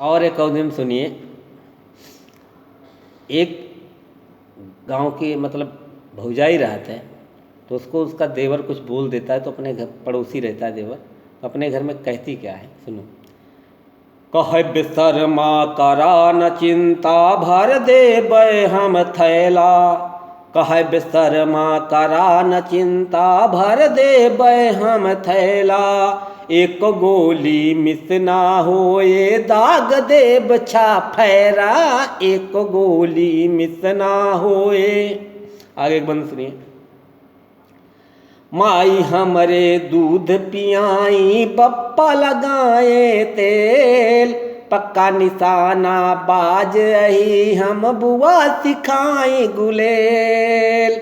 और एक उद्यम सुनिए। एक गांव की मतलब भौजाई रहते हैं, तो उसको उसका देवर कुछ बोल देता है, तो अपने घर पड़ोसी रहता है देवर, तो अपने घर में कहती क्या है सुनो। कह बिसरमा करा न चिंता भर देबै हम थैला। कह बिसरमा करा न चिंता भर देबै हम थैला। एक गोली मिस ना होए दाग देब छाफेरा। एक गोली मिस ना होए। आगे एक बंद सुनिए। माई हमरे दूध पियाई बप्पा लगाए तेल। पक्का निशाना बाज रही हम बुआ सिखाई गुलेल।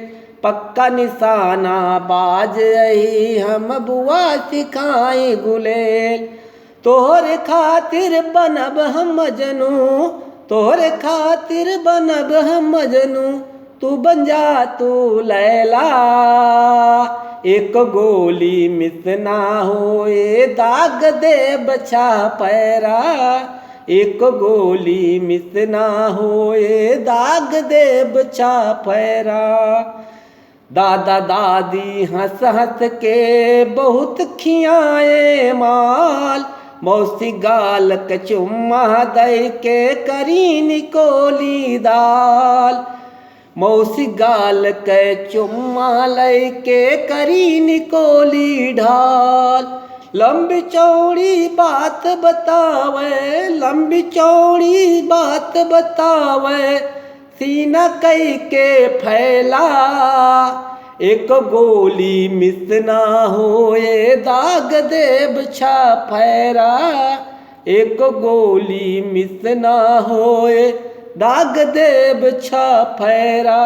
पक्का निशाना बाज रही हम बुआ सिखाई गुलेल। तोहरे खातिर बनब हम मजनू, तोहरे खातिर बनब हम मजनू, तू बन जा तू लैला। एक गोली मिस ना होए दाग देब छाफेरा। एक गोली मिस ना होए दाग देब छाफेरा। दादा दादी हंस हंस के बहुत खियाए माल। मौसी गाल के चुम्मा दई के करी निकोली दाल। मौसी गाल के चुम्मा लई के करी निकोली ढाल। लंबी चौड़ी बात बतावे, लंबी चौड़ी बात बतावे, सीना कई के फैला। एक गोली मिस ना होए दाग देब छाफेरा। एक गोली मिस ना होए दाग देब छाफेरा।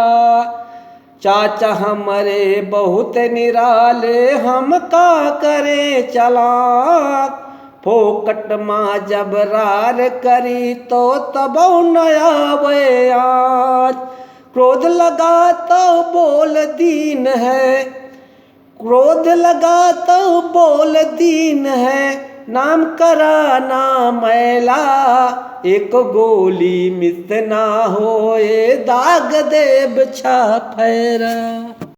चाचा हमरे बहुत निराले हम का करे चलाक। फोकट माँ जब रार करी तो तबौ न आवे आज। क्रोध लगा तो बोल दीन है, क्रोध लगा तो बोल दीन है, नाम करा ना मैला। एक गोली मिस ना होए दाग देब छाफेरा।